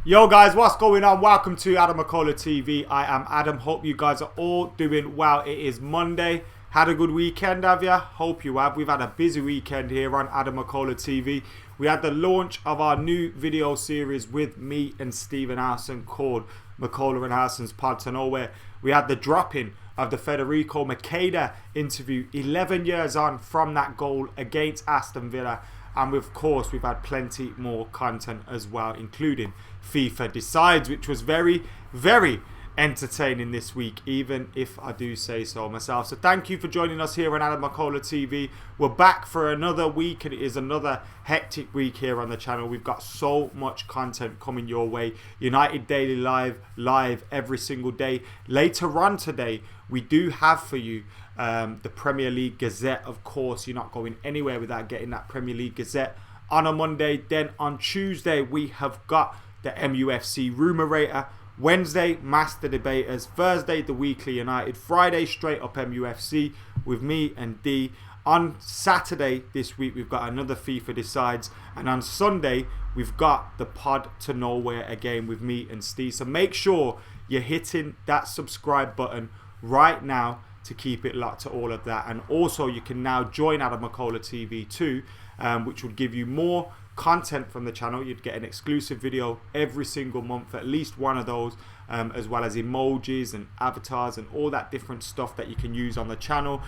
Yo guys, what's going on? Welcome to AdamMcKola TV. I am Adam. Hope you guys are all doing well. It is Monday. Had a good weekend, have ya? Hope you have. We've had a busy weekend here on AdamMcKola TV. We had the launch of our new video series with me and Stephen Harrison called McKola and Harrison's Pod to Nowhere. We had the dropping of the Federico McKola interview 11 years on from that goal against Aston Villa. And of course, we've had plenty more content as well, including FIFA Decides, which was very, very entertaining this week, even if I do say so myself. So thank you for joining us here on AdamMcKola TV. We're back for another week, and it is another hectic week here on the channel. We've got so much content coming your way. United Daily live every single day. Later on today, we do have for you the Premier League Gazette. Of course, you're not going anywhere without getting that Premier League Gazette on a Monday. Then on Tuesday, we have got the MUFC Rumour Rater. Wednesday, Master Debaters. Thursday, the Weekly United. Friday, straight up MUFC with me and D. On Saturday this week, we've got another FIFA Decides. And on Sunday, we've got the Pod to Nowhere again with me and Steve. So make sure you're hitting that subscribe button right now to keep it locked to all of that. And also, you can now join AdamMcKola TV too, which would give you more content from the channel. You'd get an exclusive video every single month, at least one of those, as well as emojis and avatars and all that different stuff that you can use on the channel.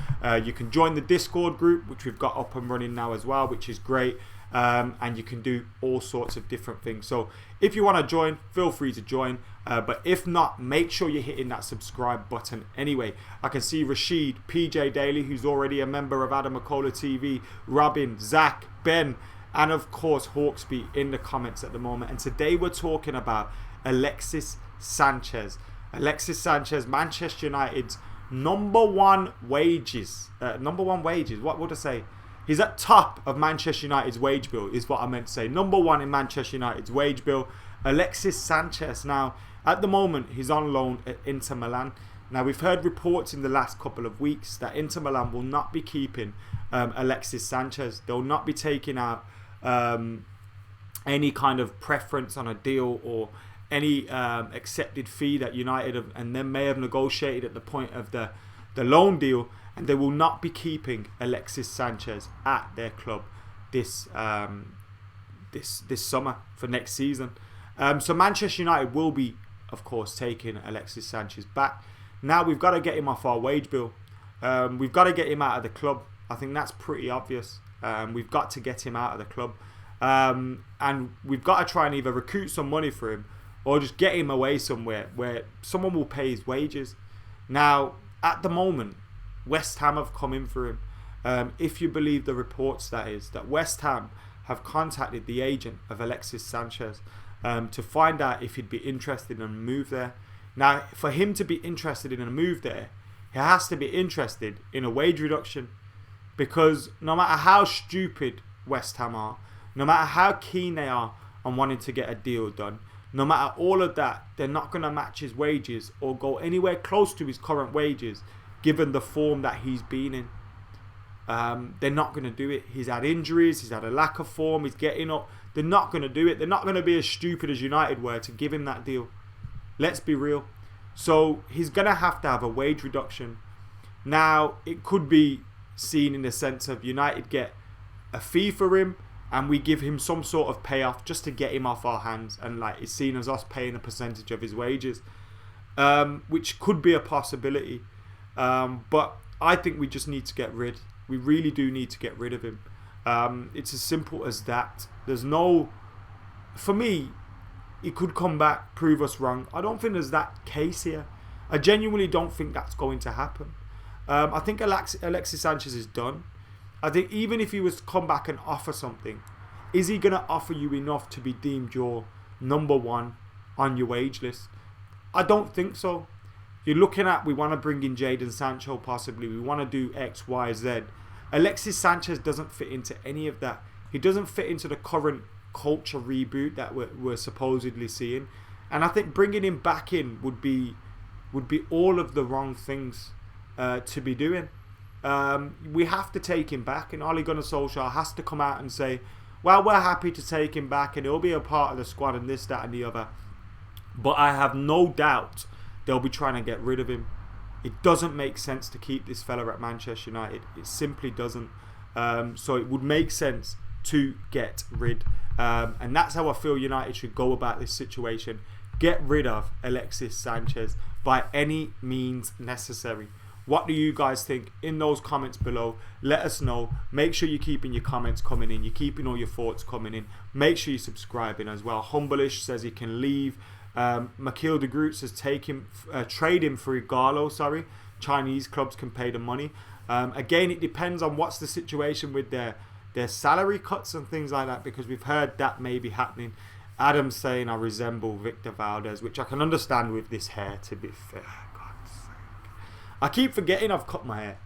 You can join the Discord group, which we've got up and running now as well, which is great. And you can do all sorts of different things. So if you want to join, feel free to join. But if not, make sure you're hitting that subscribe button anyway. I can see Rashid, PJ Daly, who's already a member of AdamMcKola TV, Robin, Zach, Ben, and of course Hawksby in the comments at the moment. And today we're talking about Alexis Sanchez. Alexis Sanchez, Manchester United's number one wages. What would I say? He's at top of Manchester United's wage bill, is what I meant to say. Number one in Manchester United's wage bill. Alexis Sanchez. Now, at the moment, he's on loan at Inter Milan. Now, we've heard reports in the last couple of weeks that Inter Milan will not be keeping Alexis Sanchez. They'll not be taking out any kind of preference on a deal or any accepted fee that United have, and then may have negotiated at the point of the loan deal. And they will not be keeping Alexis Sanchez at their club this summer for next season. So Manchester United will be, of course, taking Alexis Sanchez back. Now we've got to get him off our wage bill. We've got to get him out of the club. I think that's pretty obvious. We've got to get him out of the club. And we've got to try and either recoup some money for him or just get him away somewhere where someone will pay his wages. Now, at the moment, West Ham have come in for him. If you believe the reports, that is, that West Ham have contacted the agent of Alexis Sanchez to find out if he'd be interested in a move there. Now, for him to be interested in a move there, he has to be interested in a wage reduction, because no matter how stupid West Ham are, no matter how keen they are on wanting to get a deal done, no matter all of that, they're not going to match his wages or go anywhere close to his current wages, given the form that he's been in. They're not going to do it. He's had injuries. He's had a lack of form. He's getting up. They're not going to do it. They're not going to be as stupid as United were to give him that deal. Let's be real. So he's going to have a wage reduction. Now, it could be seen in the sense of United get a fee for him and we give him some sort of payoff just to get him off our hands. And like it's seen as us paying a percentage of his wages, which could be a possibility. But I think we just need to get rid. We really do need to get rid of him. It's as simple as that. There's no, for me, he could come back, prove us wrong. I don't think there's that case here. I genuinely don't think that's going to happen. I think Alexis Sanchez is done. I think even if he was to come back and offer something, is he going to offer you enough to be deemed your number one on your wage list? I don't think so. You're looking at, we want to bring in Jadon Sancho possibly. We want to do X, Y, Z. Alexis Sanchez doesn't fit into any of that. He doesn't fit into the current culture reboot that we're supposedly seeing. And I think bringing him back in would be all of the wrong things to be doing. We have to take him back, and Ole Gunnar Solskjaer has to come out and say, well, we're happy to take him back and he'll be a part of the squad and this, that and the other. But I have no doubt they'll be trying to get rid of him. It doesn't make sense to keep this fella at Manchester United. It simply doesn't. So it would make sense to get rid. And that's how I feel United should go about this situation. Get rid of Alexis Sanchez by any means necessary. What do you guys think? In those comments below, let us know. Make sure you're keeping your comments coming in. You're keeping all your thoughts coming in. Make sure you're subscribing as well. Humblish says he can leave. McKola de Groot says trade him for Igalo. Chinese clubs can pay the money. Again, it depends on what's the situation with their salary cuts and things like that, because we've heard that may be happening. Adam's saying I resemble Victor Valdez, which I can understand with this hair, to be fair. God's sake. I keep forgetting I've cut my hair,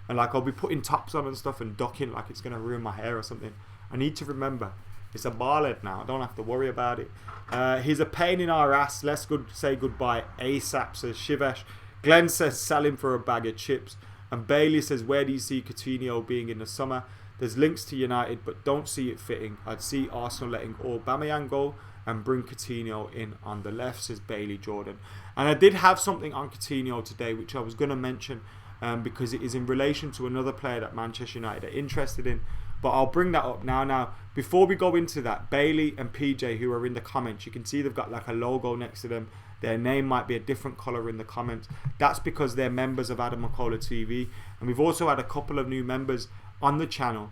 and like I'll be putting tops on and stuff and ducking like it's going to ruin my hair or something. I need to remember it's a bald head now. I don't have to worry about it. He's a pain in our ass. Let's say goodbye ASAP, says Shivesh. Glenn says sell him for a bag of chips. And Bailey says, where do you see Coutinho being in the summer? There's links to United, but don't see it fitting. I'd see Arsenal letting Aubameyang go and bring Coutinho in on the left, says Bailey Jordan. And I did have something on Coutinho today, which I was going to mention because it is in relation to another player that Manchester United are interested in. But I'll bring that up now. Now, before we go into that, Bailey and PJ, who are in the comments, you can see they've got like a logo next to them. Their name might be a different colour in the comments. That's because they're members of AdamMcKola TV. And we've also had a couple of new members on the channel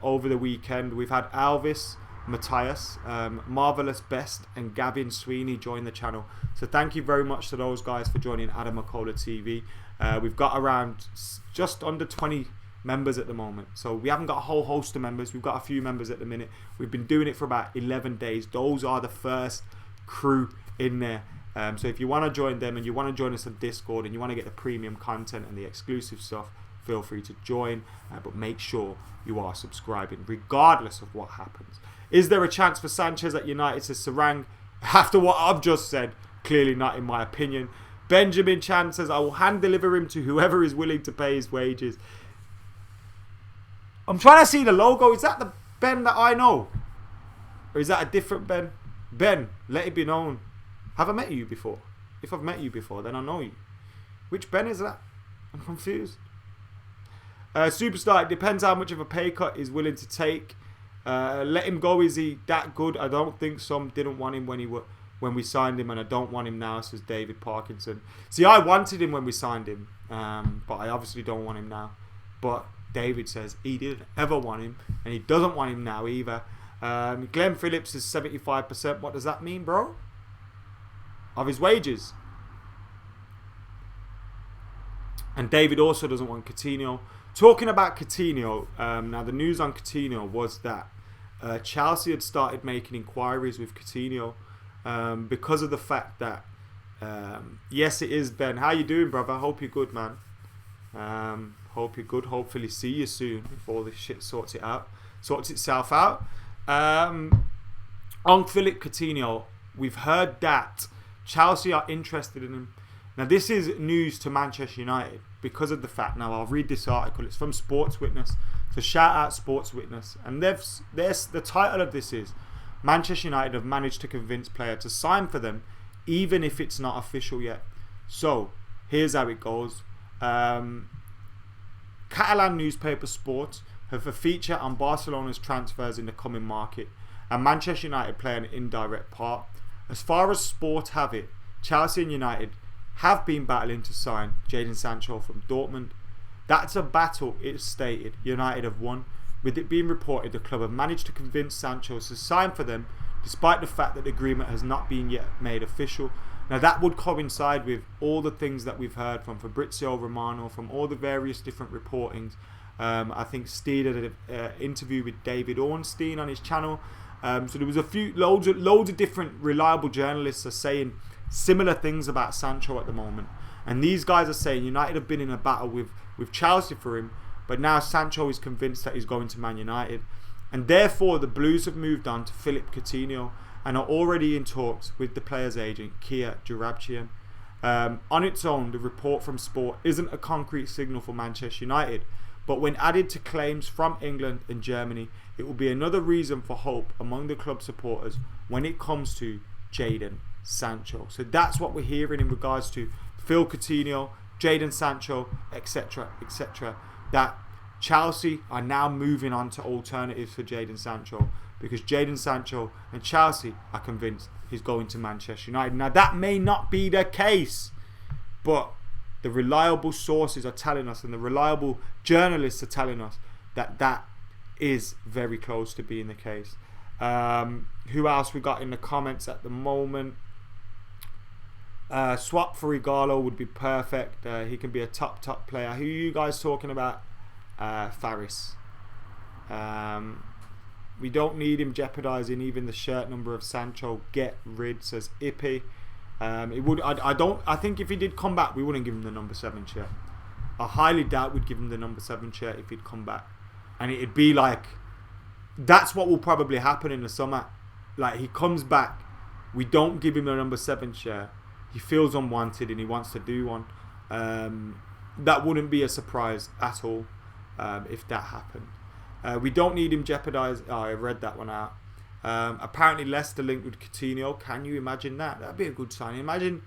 over the weekend. We've had Alvis, Matthias, Marvelous Best and Gavin Sweeney join the channel. So thank you very much to those guys for joining AdamMcKola TV. We've got around just under 20 members at the moment, so we haven't got a whole host of members. We've got a few members at the minute. We've been doing it for about 11 days. Those are the first crew in there. So if you want to join them and you want to join us on Discord and you want to get the premium content and the exclusive stuff, feel free to join, but make sure you are subscribing regardless of what happens. Is there a chance for Sanchez at United, says Sarang? After what I've just said, clearly not in my opinion. Benjamin Chan says I will hand deliver him to whoever is willing to pay his wages. I'm trying to see the logo. Is that the Ben that I know? Or is that a different Ben? Ben, let it be known. Have I met you before? If I've met you before, then I know you. Which Ben is that? I'm confused. Superstar, it depends how much of a pay cut he's willing to take. Let him go. Is he that good? I don't think some didn't want him when we signed him, and I don't want him now, says David Parkinson. See, I wanted him when we signed him, but I obviously don't want him now. But David says he didn't ever want him, and he doesn't want him now either. Glenn Phillips is 75%. What does that mean, bro? Of his wages. And David also doesn't want Coutinho. Talking about Coutinho, now the news on Coutinho was that Chelsea had started making inquiries with Coutinho because of the fact that yes, it is Ben. How you doing, brother? Hope you're good, man. Hope you're good. Hopefully see you soon if all this shit sorts itself out. On Philip Coutinho, we've heard that Chelsea are interested in him. Now this is news to Manchester United because of the fact, now I'll read this article, it's from Sports Witness, so shout out Sports Witness, and the title of this is Manchester United have managed to convince player to sign for them even if it's not official yet. So here's how it goes. Catalan newspaper Sport have a feature on Barcelona's transfers in the coming market, and Manchester United play an indirect part. As far as Sport have it, Chelsea and United have been battling to sign Jadon Sancho from Dortmund. That's a battle, it's stated. United have won, with it being reported the club have managed to convince Sancho to sign for them despite the fact that the agreement has not been yet made official. Now that would coincide with all the things that we've heard from Fabrizio Romano, from all the various different reportings. I think Steed had an interview with David Ornstein on his channel. So there was loads of different reliable journalists are saying similar things about Sancho at the moment. And these guys are saying United have been in a battle with Chelsea for him, but now Sancho is convinced that he's going to Man United. And therefore the Blues have moved on to Philip Coutinho and are already in talks with the player's agent, Kia Joorabchian. On its own, the report from Sport isn't a concrete signal for Manchester United, but when added to claims from England and Germany, it will be another reason for hope among the club supporters when it comes to Jadon Sancho. So that's what we're hearing in regards to Phil Coutinho, Jadon Sancho, etc., etc. That Chelsea are now moving on to alternatives for Jadon Sancho, because Jadon Sancho and Chelsea are convinced he's going to Manchester United. Now that may not be the case, but the reliable sources are telling us, and the reliable journalists are telling us, that that is very close to being the case. Who else we got in the comments at the moment? Swap for Igalo would be perfect. He can be a top player. Who are you guys talking about? Faris. We don't need him jeopardising even the shirt number of Sancho. Get rid, says Ippy. It would. I think if he did come back, we wouldn't give him the number 7 shirt. I highly doubt we'd give him the number 7 shirt if he'd come back, and it'd be like, that's what will probably happen in the summer. Like, he comes back, we don't give him the number 7 shirt. He feels unwanted and he wants to do one. That wouldn't be a surprise at all if that happened. We don't need him jeopardise. Oh, I read that one out. Apparently Leicester linked with Coutinho. Can you imagine that? That'd be a good sign. Imagine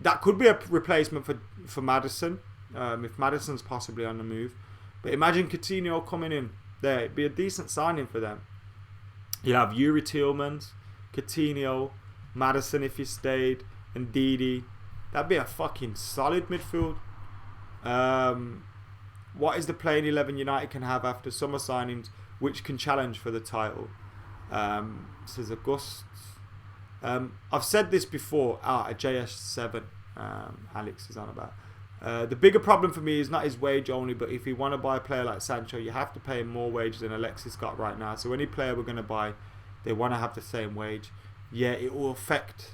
that could be a replacement for Maddison, if Maddison's possibly on the move. But imagine Coutinho coming in there. It'd be a decent signing for them. You'd have Yuri Tielemans, Coutinho, Maddison if he stayed, and Didi. That'd be a fucking solid midfield. What is the playing 11 United can have after summer signings which can challenge for the title? Says August. I've said this before. A JS7. Alex is on about. The bigger problem for me is not his wage only, but if you want to buy a player like Sancho, you have to pay him more wages than Alexis got right now. So any player we're going to buy, they want to have the same wage. Yeah, it will affect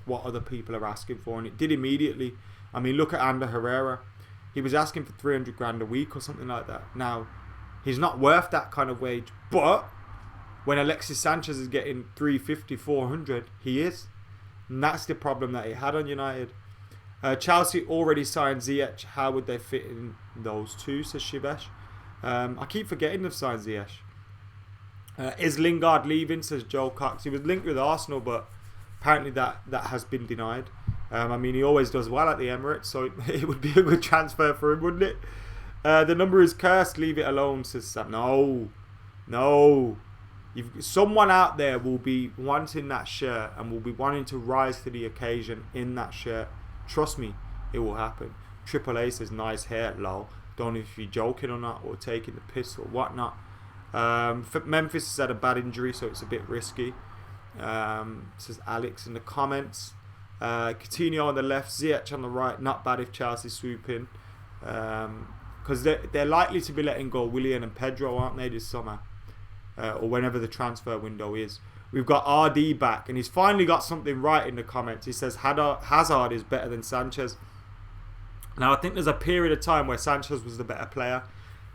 what other people are asking for, and it did immediately. I mean, look at Ander Herrera. He was asking for 300 grand a week or something like that. Now, he's not worth that kind of wage, but when Alexis Sanchez is getting 350, 400, he is. And that's the problem that he had on United. Chelsea already signed Ziyech. How would they fit in those two, says Shivesh. I keep forgetting they've signed Ziyech. Is Lingard leaving, says Joel Cox. He was linked with Arsenal, but apparently that has been denied. I mean, he always does well at the Emirates, so it would be a good transfer for him, wouldn't it? The number is cursed. Leave it alone, says Sam. No. Someone out there will be wanting that shirt and will be wanting to rise to the occasion in that shirt. Trust me, it will happen. Triple A says nice hair, lol. Don't know if you're joking or not, or taking the piss or whatnot. Memphis has had a bad injury, so it's a bit risky. Says Alex in the comments. Coutinho on the left, Ziyech on the right. Not bad if Chelsea swoop in, because they're likely to be letting go Willian and Pedro, aren't they, this summer, or whenever the transfer window is. We've got RD back, and he's finally got something right in the comments. He says Hazard is better than Sanchez. Now, I think there's a period of time where Sanchez was the better player,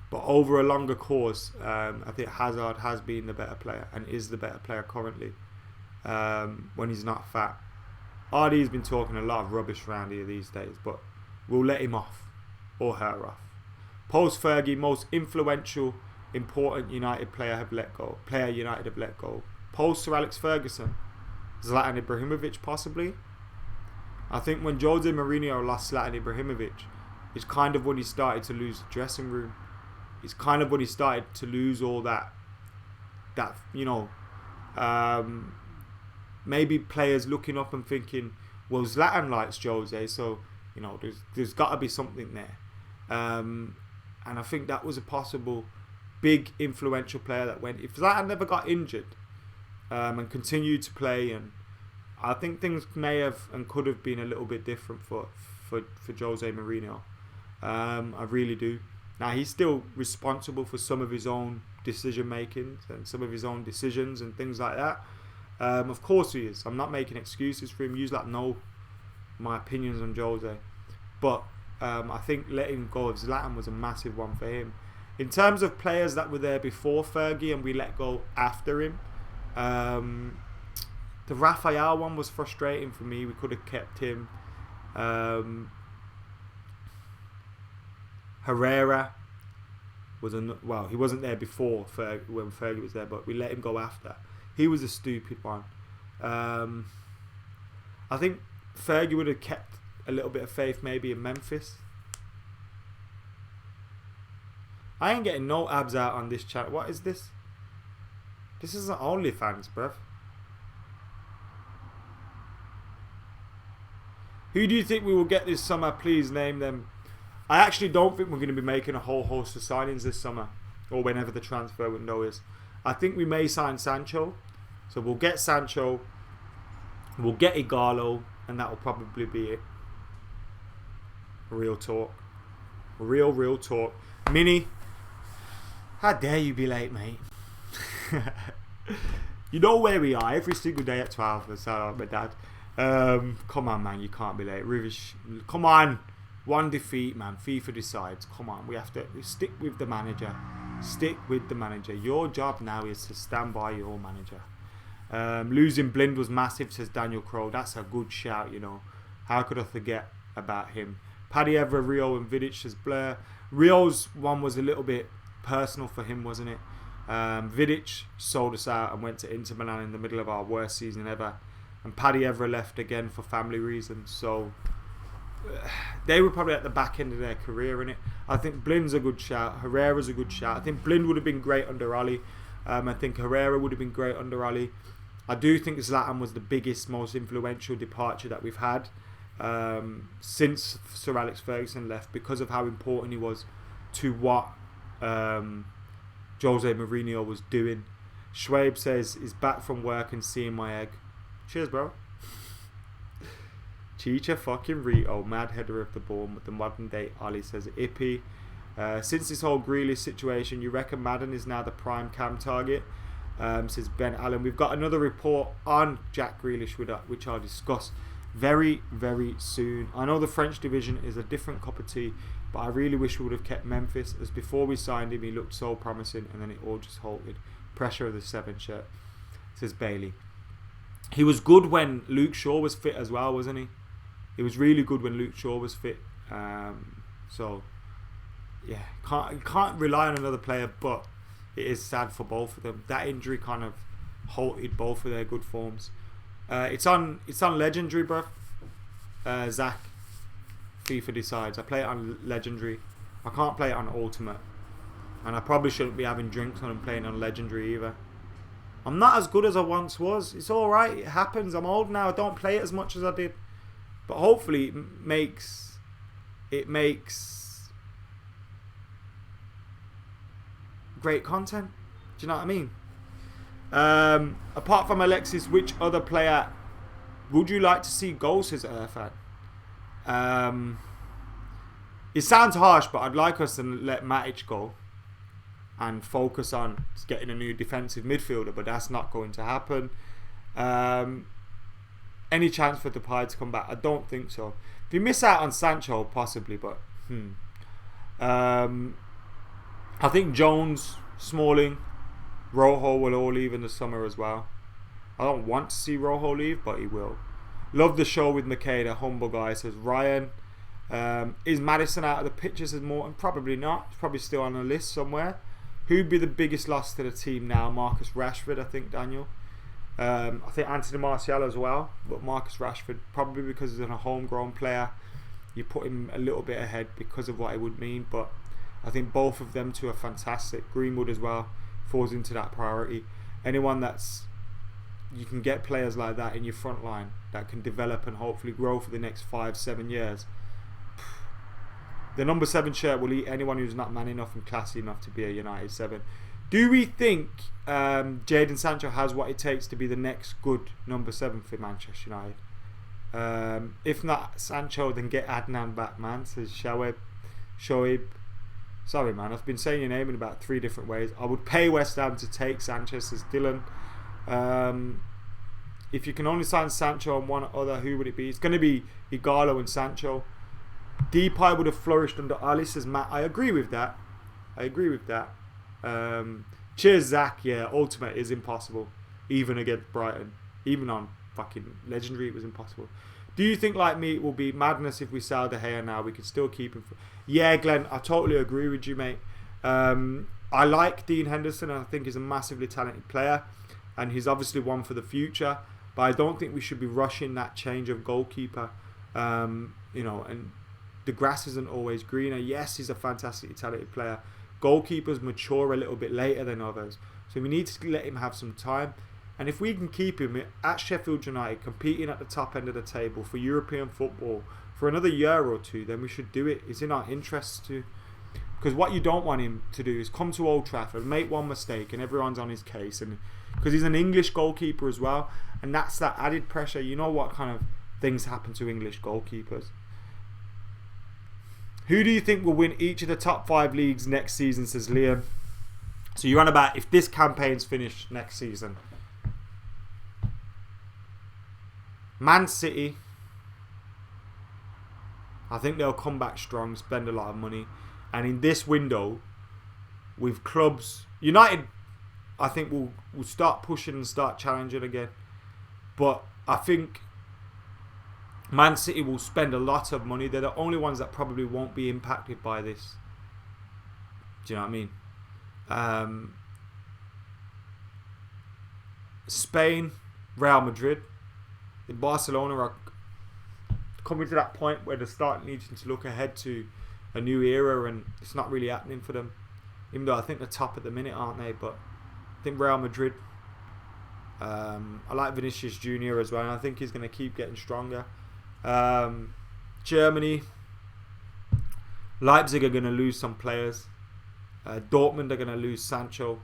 but over a longer course, I think Hazard has been the better player and is the better player currently, when he's not fat. RD's been talking a lot of rubbish around here these days, but we'll let him off, or her off. Post Fergie, most influential, important United player have let go. United have let go. Post Sir Alex Ferguson, Zlatan Ibrahimovic possibly. I think when Jose Mourinho lost Zlatan Ibrahimovic, it's kind of when he started to lose the dressing room. It's kind of when he started to lose all that maybe players looking up and thinking, well, Zlatan likes Jose, so there's got to be something there. And I think that was a possible big influential player that went. If Zlatan never got injured and continued to play, and I think things may have and could have been a little bit different for Jose Mourinho. I really do. Now, he's still responsible for some of his own decision making and some of his own decisions and things like that. Of course he is. I'm not making excuses for him. You know my opinions on Jose, but I think letting go of Zlatan was a massive one for him. In terms of players that were there before Fergie and we let go after him, The Raphael one was frustrating for me. We could have kept him. Herrera he wasn't there before when Fergie was there, but we let him go after. He was a stupid one. I think Fergie would have kept a little bit of faith maybe in Memphis. I ain't getting no abs out on this chat. What is this? This isn't OnlyFans, bruv. Who do you think we will get this summer? Please name them. I actually don't think we're going to be making a whole host of signings this summer, or whenever the transfer window is. I think we may sign Sancho. So we'll get Sancho, we'll get Igalo, and that will probably be it. Real talk. Real talk. Mini, how dare you be late, mate? You know where we are every single day at 12. That's how my dad. Come on, man, you can't be late. Come on. One defeat, man. FIFA decides. Come on, we have to stick with the manager. Stick with the manager. Your job now is to stand by your manager. Losing Blind was massive, says Daniel Crow. That's a good shout, you know. How could I forget about him? Paddy Evra, Rio and Vidic, says Blair. Rio's one was a little bit personal for him, wasn't it? Vidic sold us out and went to Inter Milan in the middle of our worst season ever. And Paddy Evra left again for family reasons. So they were probably at the back end of their career, innit? I think Blind's a good shout. Herrera's a good shout. I think Blind would have been great under Oli. I think Herrera would have been great under Oli. I do think Zlatan was the biggest, most influential departure that we've had since Sir Alex Ferguson left, because of how important he was to what Jose Mourinho was doing. Schwabe says, he's back from work and seeing my egg. Cheers, bro. Chicha fucking Rito, mad header of the ball with the modern day Oli, says Ippy. Since this whole Grealish situation, you reckon Madden is now the prime cam target? Says Ben Allen. We've got another report on Jack Grealish which I'll discuss very, very soon. I know the French division is a different cup of tea, but I really wish we would have kept Memphis, as before we signed him he looked so promising and then it all just halted. Pressure of the 7 shirt, says Bailey. He was good when Luke Shaw was fit as well, wasn't he? He was really good when Luke Shaw was fit. So yeah, can't rely on another player, but it is sad for both of them. That injury kind of halted both of their good forms. It's on Legendary, bruv. Zach, FIFA decides. I play it on Legendary. I can't play it on Ultimate. And I probably shouldn't be having drinks when I'm playing on Legendary either. I'm not as good as I once was. It's alright, it happens. I'm old now. I don't play it as much as I did. But hopefully it makes great content. Do you know what I mean? Apart from Alexis, which other player would you like to see go, says Irfan? It sounds harsh, but I'd like us to let Matic go and focus on getting a new defensive midfielder, but that's not going to happen. Any chance for Depay to come back? I don't think so. If you miss out on Sancho, possibly, but I think Jones, Smalling, Rojo will all leave in the summer as well. I don't want to see Rojo leave, but he will. Love the show with McKola, humble guy, says Ryan. Is Maddison out of the picture, says Morton? Probably not. He's probably still on the list somewhere. Who'd be the biggest loss to the team now? Marcus Rashford, I think, Daniel. I think Anthony Martial as well, but Marcus Rashford, probably because he's a homegrown player, you put him a little bit ahead because of what it would mean, but I think both of them two are fantastic. Greenwood as well falls into that priority. Anyone you can get players like that in your front line that can develop and hopefully grow for the next 5-7 years. The number 7 shirt will eat anyone who's not man enough and classy enough to be a United 7. Do we think Jadon Sancho has what it takes to be the next good number 7 for Manchester United? If not Sancho, then get Adnan back, man, says Shoaib. Sorry, man, I've been saying your name in about 3 different ways. I would pay West Ham to take Sanchez, says Dylan. If you can only sign Sancho and one other, who would it be? It's going to be Igalo and Sancho. Depay would have flourished under Ali, says Matt. I agree with that. Cheers, Zach. Yeah, Ultimate is impossible, even against Brighton. Even on fucking Legendary, it was impossible. Do you think, like me, it will be madness if we sell De Gea now? We could still keep him. Yeah, Glenn, I totally agree with you, mate. I like Dean Henderson, and I think he's a massively talented player, and he's obviously one for the future. But I don't think we should be rushing that change of goalkeeper. And the grass isn't always greener. Yes, he's a fantastically talented player. Goalkeepers mature a little bit later than others, so we need to let him have some time. And if we can keep him at Sheffield United, competing at the top end of the table for European football for another year or two, then we should do it. It's in our interests to. Because what you don't want him to do is come to Old Trafford, make one mistake, and everyone's on his case. And because he's an English goalkeeper as well, and that's that added pressure. You know what kind of things happen to English goalkeepers. Who do you think will win each of the top 5 leagues next season, says Liam. So you're on about if this campaign's finished next season. Man City, I think they'll come back strong, spend a lot of money. And in this window, with clubs, United, I think will start pushing and start challenging again. But I think Man City will spend a lot of money. They're the only ones that probably won't be impacted by this. Do you know what I mean? Spain, Real Madrid. In Barcelona are coming to that point where they're starting needing to look ahead to a new era, and it's not really happening for them. Even though I think they're top at the minute, aren't they? But I think Real Madrid. I like Vinicius Jr. as well, and I think he's going to keep getting stronger. Germany. Leipzig are going to lose some players. Dortmund are going to lose Sancho.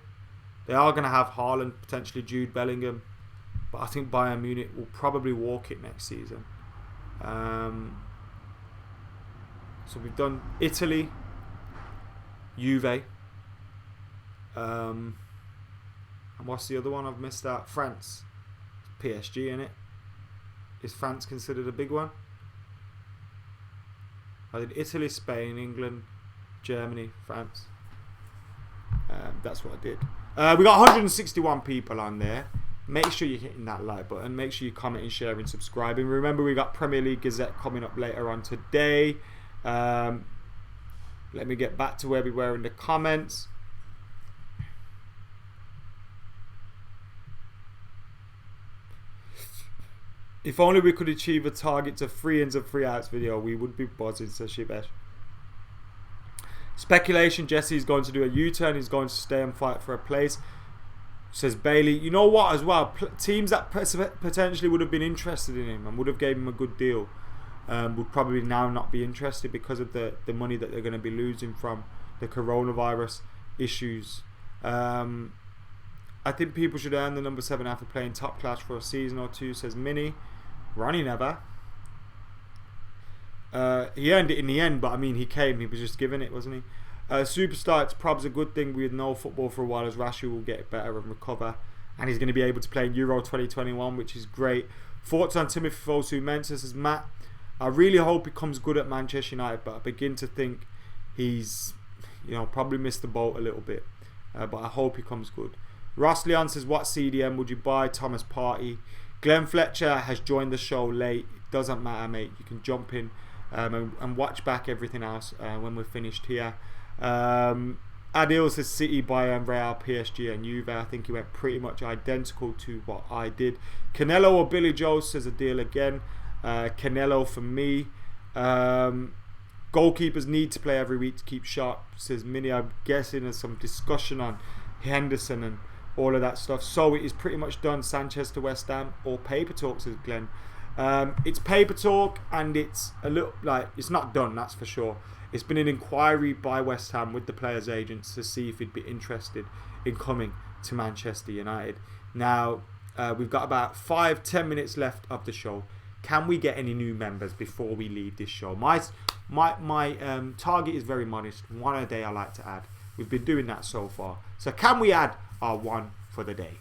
They are going to have Haaland, potentially Jude Bellingham. But I think Bayern Munich will probably walk it next season. So we've done Italy, Juve. And what's the other one I've missed out? France. PSG, innit? Is France considered a big one? I did Italy, Spain, England, Germany, France. That's what I did. We got 161 people on there. Make sure you're hitting that like button. Make sure you comment and share and subscribing. Remember, we got Premier League Gazette coming up later on today. Let me get back to where we were in the comments. If only we could achieve a target of 3 ins and 3 outs video, we would be buzzing, says Shibesh. Speculation, Jesse's going to do a U-turn. He's going to stay and fight for a place, says Bailey. You know what as well? Teams that potentially would have been interested in him and would have gave him a good deal would probably now not be interested because of the money that they're going to be losing from the coronavirus issues. I think people should earn the number 7 after playing top class for a season or two, says Minnie. Ronnie never. He earned it in the end, but I mean, he was just given it, wasn't he? Superstar, it's probs a good thing with no football for a while, as Rashu will get better and recover, and he's going to be able to play in Euro 2021, which is great. Thoughts on Timothy Fosu-Mensah, says Matt. I really hope he comes good at Manchester United, but I begin to think he's, probably missed the boat a little bit. But I hope he comes good. Ross Leon says, what CDM would you buy? Thomas Partey. Glenn Fletcher has joined the show late. It doesn't matter, mate. You can jump in and watch back everything else when we're finished here. Adil says City, Bayern, Real, PSG and Juve. I think he went pretty much identical to what I did. Canelo or Billy Joe, says Adil again. Canelo for me. Goalkeepers need to play every week to keep sharp, says Minnie. I'm guessing there's some discussion on Henderson and all of that stuff. So it is pretty much done. Sanchez to West Ham or paper talk, says Glenn. It's paper talk, and it's a little it's not done, that's for sure. It's been an inquiry by West Ham with the players' agents to see if he'd be interested in coming to Manchester United. Now we've got about 5-10 minutes left of the show. Can we get any new members before we leave this show? My target is very modest. 1 a day I like to add. We've been doing that so far. So can we add our 1 for the day?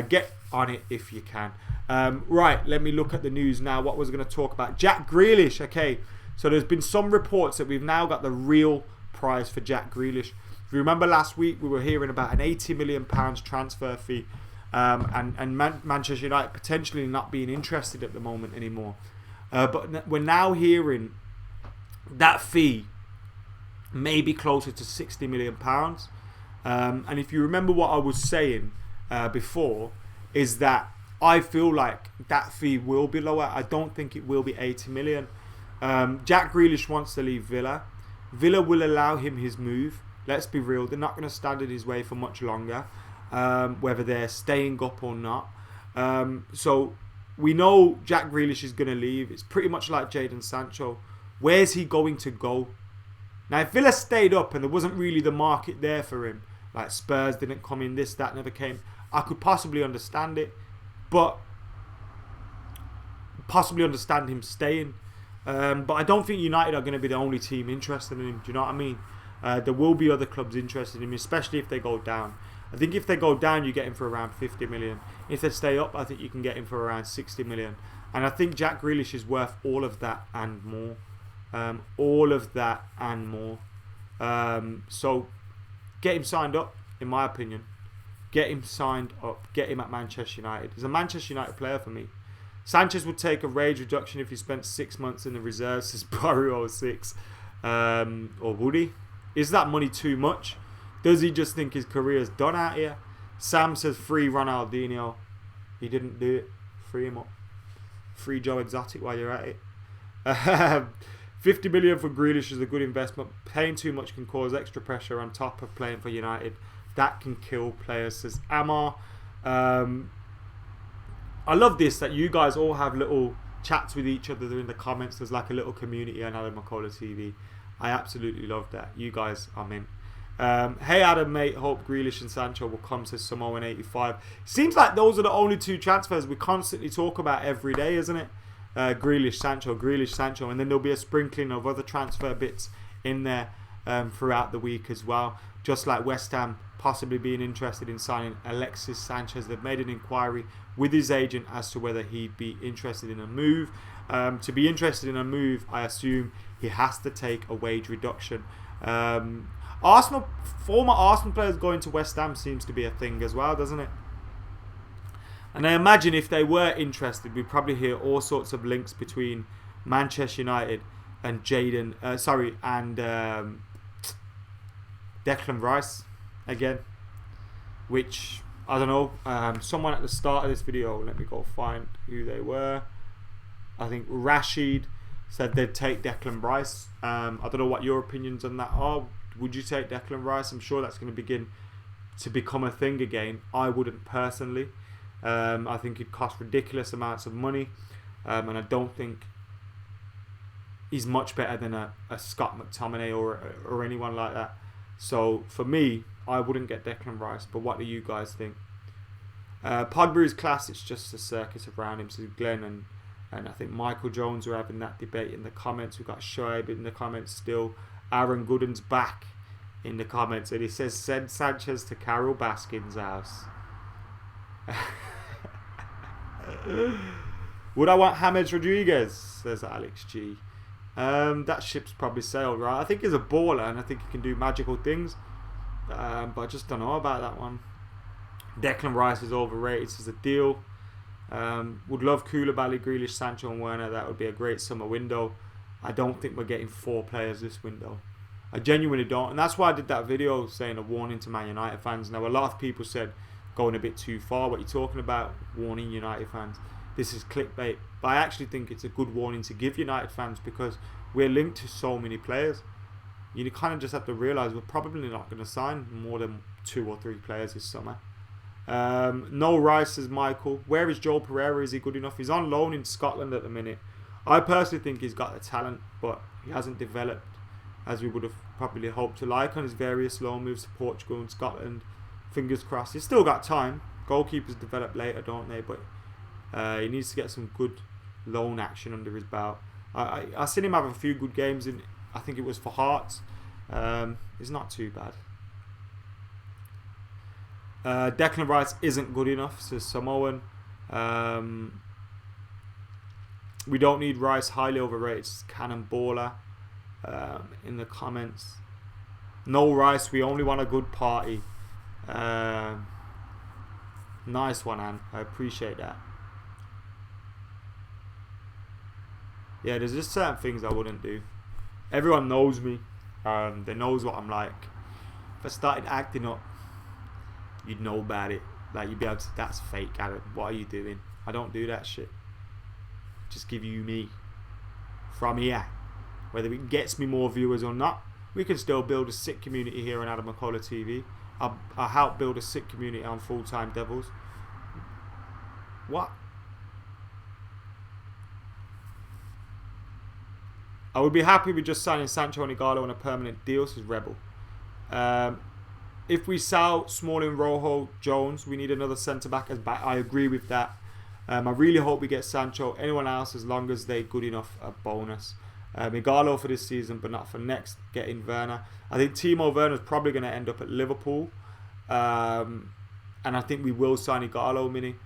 Get on it if you can. Right, let me look at the news now. What was I going to talk about? Jack Grealish. Okay, so there's been some reports that we've now got the real price for Jack Grealish. If you remember last week, we were hearing about an £80 million transfer fee Manchester United potentially not being interested at the moment anymore. But we're now hearing that fee may be closer to £60 million. And if you remember what I was saying before, is that I feel like that fee will be lower. I don't think it will be 80 million. Jack Grealish wants to leave Villa. Villa will allow him his move. Let's be real, they're not going to stand in his way for much longer, whether they're staying up or not. So we know Jack Grealish is going to leave. It's pretty much like Jadon Sancho. Where's he going to go? Now, if Villa stayed up and there wasn't really the market there for him, like Spurs didn't come in, this, that never came, I could possibly understand it. But possibly understand him staying. But I don't think United are going to be the only team interested in him. Do you know what I mean? There will be other clubs interested in him, especially if they go down. I think if they go down, you get him for around 50 million. If they stay up, I think you can get him for around 60 million. And I think Jack Grealish is worth all of that and more. All of that and more. So get him signed up, in my opinion. Get him signed up. Get him at Manchester United. He's a Manchester United player for me. Sanchez would take a wage reduction if he spent 6 months in the reserves, says Barry06. Or would he? Is that money too much? Does he just think his career is done out here? Sam says free Ronaldinho. He didn't do it. Free him up. Free Joe Exotic while you're at it. 50 million for Grealish is a good investment. Paying too much can cause extra pressure on top of playing for United. That can kill players, says Amar. I love this, that you guys all have little chats with each other in the comments. There's like a little community on AdamMcKola TV. I absolutely love that. You guys are mint. Hey Adam, mate. Hope Grealish and Sancho will come, says Samoan85. Seems like those are the only two transfers we constantly talk about every day, isn't it? Grealish, Sancho. And then there'll be a sprinkling of other transfer bits in there throughout the week as well. Just like West Ham possibly being interested in signing Alexis Sanchez. They've made an inquiry with his agent as to whether he'd be interested in a move. To be interested in a move, I assume he has to take a wage reduction. Former Arsenal players going to West Ham seems to be a thing as well, doesn't it? And I imagine if they were interested, we'd probably hear all sorts of links between Manchester United and Declan Rice again, which I don't know. Someone at the start of this video, let me go find who they were. I think Rashid said they'd take Declan Rice. I don't know what your opinions on that are. Would you take Declan Rice? I'm sure that's going to begin to become a thing again. I wouldn't personally. I think it'd cost ridiculous amounts of money, and I don't think he's much better than a Scott McTominay or anyone like that. So for me, I wouldn't get Declan Rice. But what do you guys think? Podbury's class, it's just a circus around him, says Glenn, and I think Michael Jones are having that debate in the comments. We've got Shoaib in the comments still. Aaron Gooden's back in the comments, and he says send Sanchez to Carol Baskin's house. Would I want James Rodriguez, says Alex G. That ship's probably sailed, right? I think he's a baller and I think he can do magical things, but I just don't know about that one. Declan Rice is overrated, says a deal. Would love Koulibaly, Grealish, Sancho and Werner. That would be a great summer window. I don't think we're getting 4 players this window. I genuinely don't, and that's why I did that video saying a warning to Man United fans. Now a lot of people said going a bit too far. What you're talking about, warning United fans, this is clickbait. But I actually think it's a good warning to give United fans, because we're linked to so many players. You kind of just have to realise we're probably not going to sign more than 2 or 3 players this summer. No Rice, says Michael. Where is Joel Pereira? Is he good enough? He's on loan in Scotland at the minute. I personally think he's got the talent, but he hasn't developed as we would have probably hoped to, like on his various loan moves to Portugal and Scotland. Fingers crossed. He's still got time. Goalkeepers develop later, don't they? But he needs to get some good loan action under his belt. I seen him have a few good games in, I think it was for Hearts. It's not too bad. Declan Rice isn't good enough, says Samoan. We don't need Rice, highly overrated, says Cannonballer in the comments. No Rice, we only want a good party. No Nice one, Anne. I appreciate that. Yeah, there's just certain things I wouldn't do. Everyone knows me. They knows what I'm like. If I started acting up, you'd know about it. Like, you'd be able to, that's fake, Adam. What are you doing? I don't do that shit. Just give you me. From here. Whether it gets me more viewers or not, we can still build a sick community here on AdamMcKola TV. I help build a sick community on Full Time Devils. What? I would be happy with just signing Sancho and Igalo on a permanent deal, says Rebel. If we sell Smalling, Rojo, Jones, we need another centre-back as back. I agree with that. I really hope we get Sancho. Anyone else, as long as they're good enough, a bonus. Igalo for this season, but not for next. Getting Werner. I think Timo Werner's probably going to end up at Liverpool. And I think we will sign Igalo, Mini.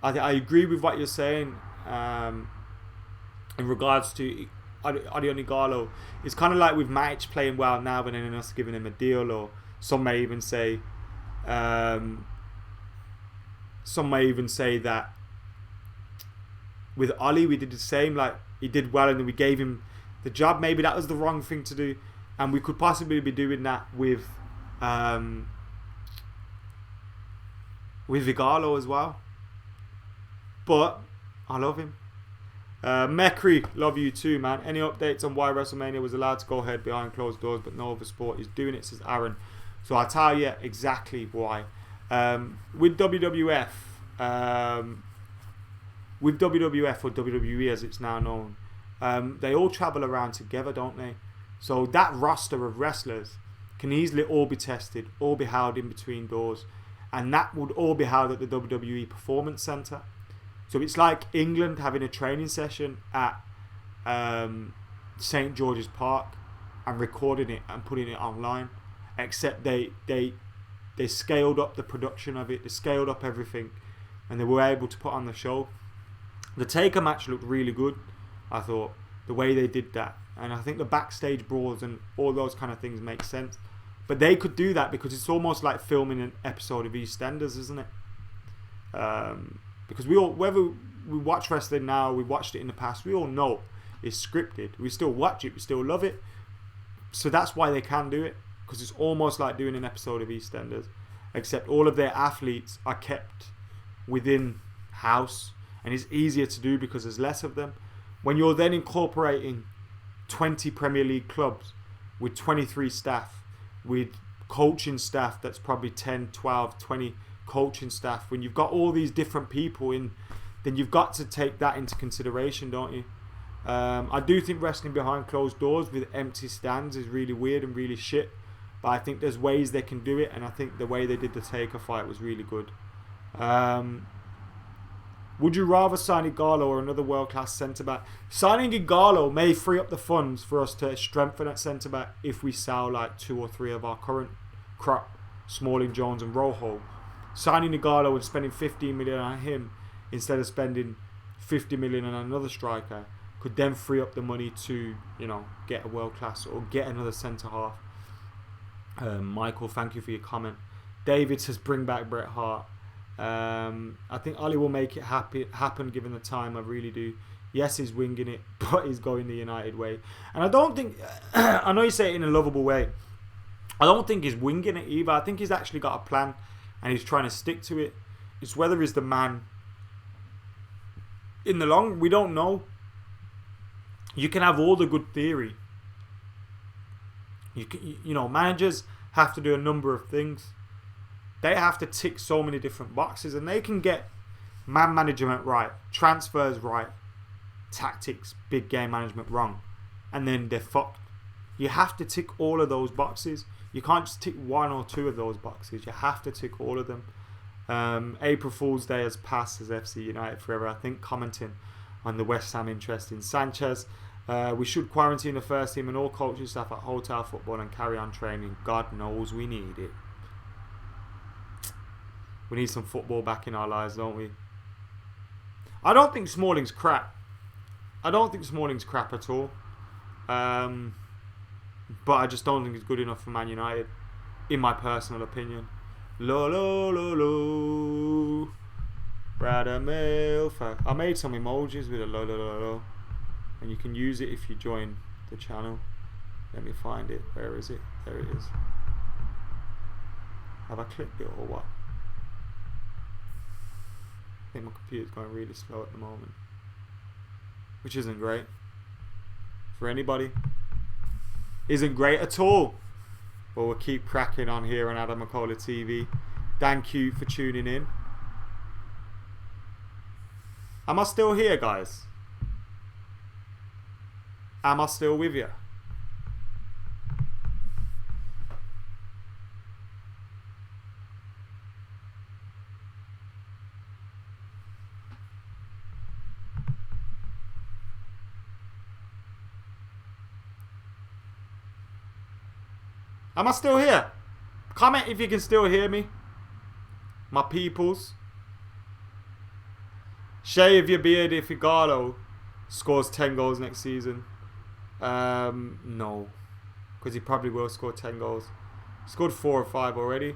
I agree with what you're saying in regards to Odion Igalo. It's kind of like with Matic playing well now and then us giving him a deal, or some may even say that with Oli we did the same. Like, he did well and then we gave him the job. Maybe that was the wrong thing to do, and we could possibly be doing that with Igalo as well. But I love him. Mekri, love you too, man. Any updates on why WrestleMania was allowed to go ahead behind closed doors but no other sport is doing it, says Aaron. So I'll tell you exactly why. With WWF or WWE as it's now known, they all travel around together, don't they? So that roster of wrestlers can easily all be tested, all be held in between doors, and that would all be held at the WWE Performance Centre. So it's like England having a training session at St George's Park and recording it and putting it online, except they scaled up the production of it, they scaled up everything, and they were able to put on the show. The Taker match looked really good, I thought, the way they did that, and I think the backstage brawls and all those kind of things make sense. But they could do that because it's almost like filming an episode of EastEnders, isn't it? Because we all, whether we watch wrestling now, we watched it in the past, we all know it's scripted. We still watch it, we still love it. So that's why they can do it, because it's almost like doing an episode of EastEnders, except all of their athletes are kept within house, and it's easier to do because there's less of them. When you're then incorporating 20 Premier League clubs with 23 staff, with coaching staff that's probably 10, 12, 20 coaching staff, when you've got all these different people in, then you've got to take that into consideration, don't you? I do think wrestling behind closed doors with empty stands is really weird and really shit, but I think there's ways they can do it, and I think the way they did the Taker fight was really good. Would you rather sign Igalo or another world-class centre-back? Signing Igalo may free up the funds for us to strengthen at centre-back if we sell like 2 or 3 of our current crop, Smalling, Jones and Rojo. Signing Igalo and spending 15 million on him instead of spending 50 million on another striker could then free up the money to, you know, get a world-class or get another centre-half. Michael, thank you for your comment. David says bring back Bret Hart. I think Ali will make it happen given the time. I really do. Yes, he's winging it, but he's going the United way. And I don't think... I know you say it in a lovable way. I don't think he's winging it either. I think he's actually got a plan and he's trying to stick to it. It's whether he's the man in the long... We don't know. You can have all the good theory. You know, managers have to do a number of things. They have to tick so many different boxes, and they can get man management right, transfers right, tactics, big game management wrong, and then they're fucked. You have to tick all of those boxes. You can't just tick 1 or 2 of those boxes. You have to tick all of them. April Fool's Day has passed as FC United forever. I think commenting on the West Ham interest in Sanchez. We should quarantine the first team and all coaching staff at Hotel Football and carry on training. God knows we need it. We need some football back in our lives, don't we? I don't think Smalling's crap. I don't think Smalling's crap at all. But I just don't think he's good enough for Man United, in my personal opinion. Lo lo lo lo. Radamel. I made some emojis with a lo. And you can use it if you join the channel. Let me find it. Where is it? There it is. Have I clicked it or what? I think my computer's going really slow at the moment, which isn't great for anybody. Isn't great at all. But we'll keep cracking on here on AdamMcKola TV. Thank you for tuning in. Am I still here, guys? Am I still with you? Am I still here? Comment if you can still hear me. My peoples. Shave your beard if Igalo scores 10 goals next season. No. Because he probably will score 10 goals. Scored 4 or 5 already.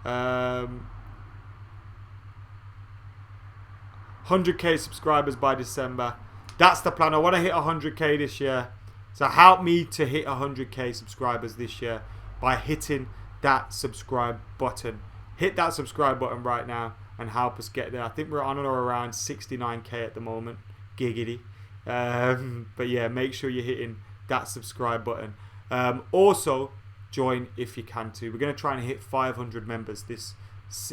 100k subscribers by December. That's the plan. I want to hit 100k this year. So help me to hit 100k subscribers this year by hitting that subscribe button. Hit that subscribe button right now and help us get there. I think we're on or around 69k at the moment. Giggity. But yeah, make sure you're hitting that subscribe button. Also, join if you can too. We're going to try and hit 500 members this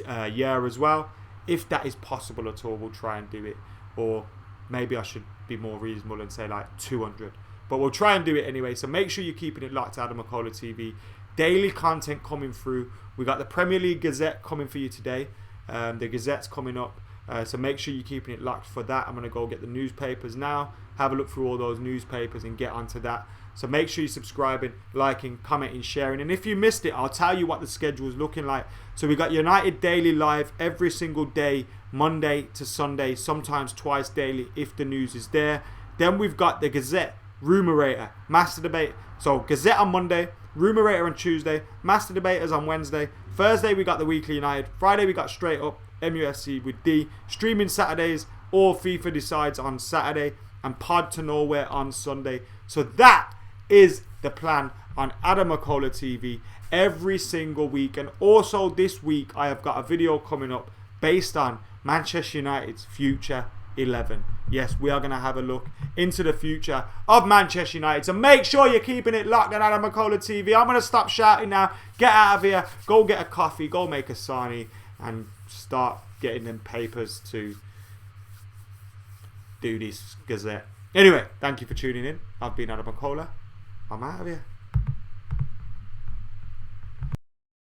year as well. If that is possible at all, we'll try and do it. Or maybe I should be more reasonable and say like 200. But we'll try and do it anyway. So make sure you're keeping it locked to AdamMcKola TV. Daily content coming through. We got the Premier League Gazette coming for you today. The Gazette's coming up. So make sure you're keeping it locked for that. I'm going to go get the newspapers now. Have a look through all those newspapers and get onto that. So make sure you're subscribing, liking, commenting, sharing. And if you missed it, I'll tell you what the schedule is looking like. So we got United Daily Live every single day, Monday to Sunday, sometimes twice daily if the news is there. Then we've got the Gazette, Rumourator, Master Debate. So Gazette on Monday, Rumourator on Tuesday, Master Debaters on Wednesday. Thursday we got the Weekly United. Friday we got Straight Up, MUFC with D. Streaming Saturdays or FIFA Decides on Saturday. And Pod to Nowhere on Sunday. So that is the plan on AdamMcKola TV every single week. And also this week I have got a video coming up based on Manchester United's future 11. Yes, we are going to have a look into the future of Manchester United. So make sure you're keeping it locked on AdamMcKola TV. I'm going to stop shouting now. Get out of here. Go get a coffee. Go make a sarnie. And start getting them papers to do this Gazette. Anyway, thank you for tuning in. I've been AdamMcKola. I'm out of here.